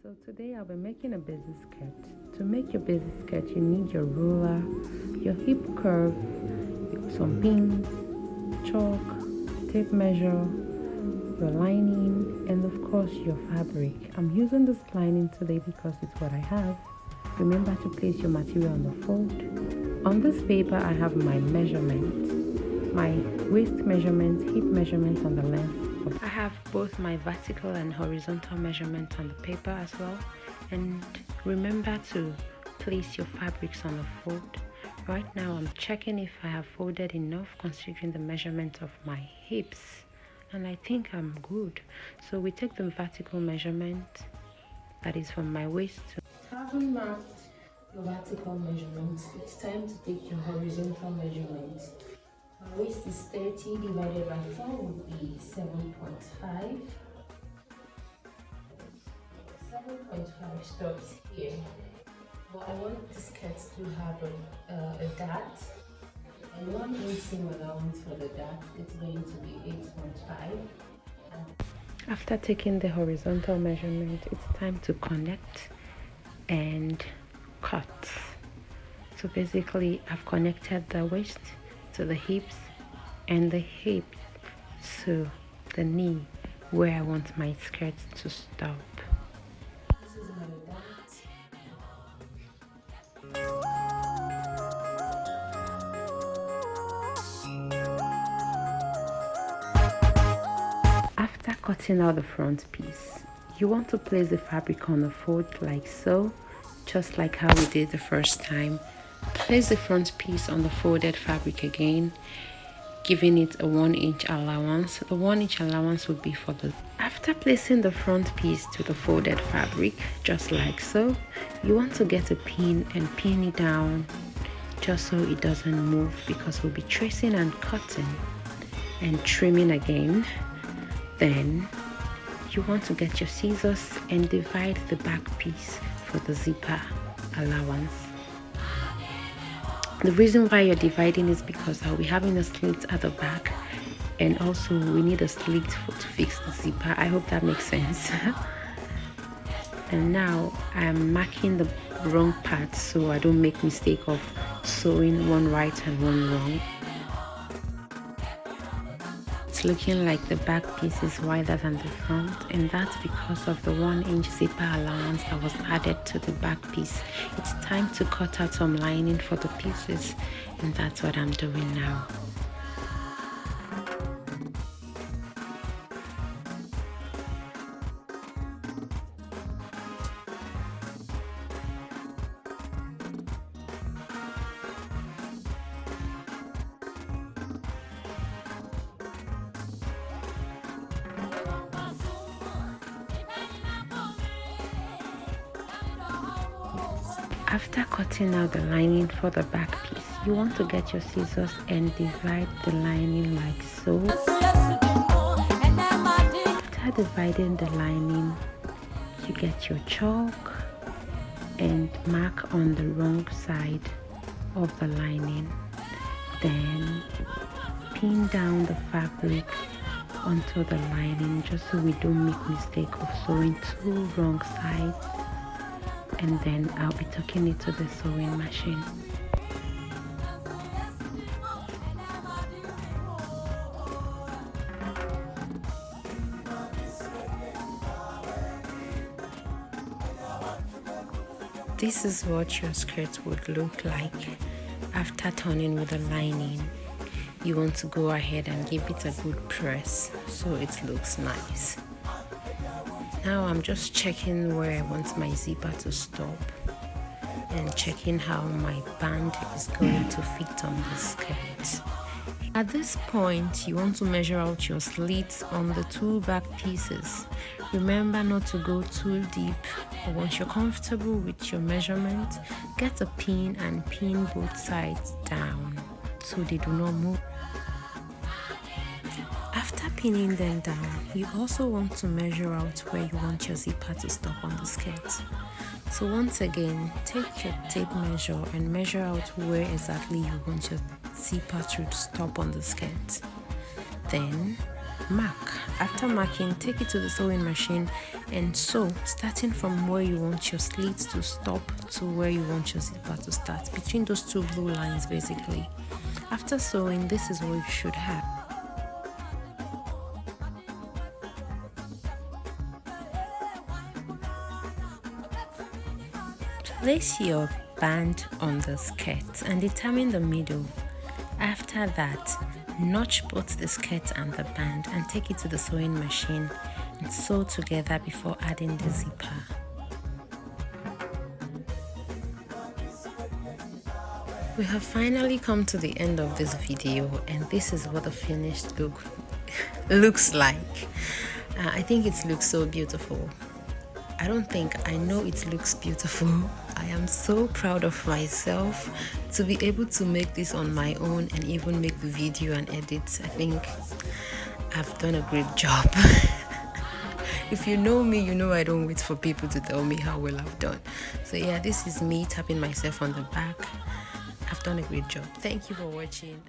So today I'll be making a busy skirt. To make your busy skirt, you need your ruler, your hip curve, some pins, chalk, tape measure, your lining, and of course your fabric. I'm using this lining today because it's what I have. Remember to place your material on the fold. On this paper I have my measurement, my waist measurement, hip measurement, and the length. I have both my vertical and horizontal measurements on the paper as well. And remember to place your fabrics on the fold. Right now I'm checking if I have folded enough considering the measurement of my hips, and I think I'm good. So we take the vertical measurement, that is from my waist to... Having marked your vertical measurement, it's time to take your horizontal measurement. My waist is 30 divided by 4 would be 7.5. 7.5 stops here. But I want the skirt to have a dart, and 1 inch seam allowance for the dart is going to be 8.5. After taking the horizontal measurement, it's time to connect and cut. So basically I've connected the waist to the hips and the hips to the knee where I want my skirt to stop. This is my dart. After cutting out the front piece, you want to place the fabric on the fold like so, just like how we did the first time. Place the front piece on the folded fabric again, giving it a 1 inch allowance. The 1 inch allowance would be for the... After placing the front piece to the folded fabric, just like so, you want to get a pin and pin it down just so it doesn't move, because we'll be tracing and cutting and trimming again. Then you want to get your scissors and divide the back piece for the zipper allowance. The reason why you're dividing is because I'll be having a slit at the back, and also we need a slit to fix the zipper. I hope that makes sense. And now I'm marking the wrong part so I don't make mistake of sewing one right and one wrong. It's looking like the back piece is wider than the front, and that's because of the 1 inch zipper allowance that was added to the back piece. It's time to cut out some lining for the pieces, and that's what I'm doing now. After cutting out the lining for the back piece, you want to get your scissors and divide the lining like so. After dividing the lining, you get your chalk and mark on the wrong side of the lining. Then pin down the fabric onto the lining just so we don't make mistake of sewing two wrong sides. And then I'll be tucking it to the sewing machine. This is what your skirt would look like after turning with the lining. You want to go ahead and give it a good press so it looks nice. Now I'm just checking where I want my zipper to stop and checking how my band is going to fit on the skirt. At this point, you want to measure out your slits on the two back pieces. Remember not to go too deep. Once you're comfortable with your measurement, get a pin and pin both sides down so they do not move. After pinning them down, you also want to measure out where you want your zipper to stop on the skirt. So once again, take your tape measure and measure out where exactly you want your zipper to stop on the skirt. Then mark. After marking, take it to the sewing machine and sew, starting from where you want your slits to stop to where you want your zipper to start, between those two blue lines basically. After sewing, this is what you should have. Place your band on the skirt and determine the middle. After that, notch both the skirt and the band and take it to the sewing machine and sew together before adding the zipper. We have finally come to the end of this video, and this is what the finished look looks like. I think it looks so beautiful. I know it looks beautiful. I am so proud of myself to be able to make this on my own and even make the video and edit. I think I've done a great job. If you know me, you know I don't wait for people to tell me how well I've done. So yeah, this is me tapping myself on the back. I've done a great job. Thank you for watching.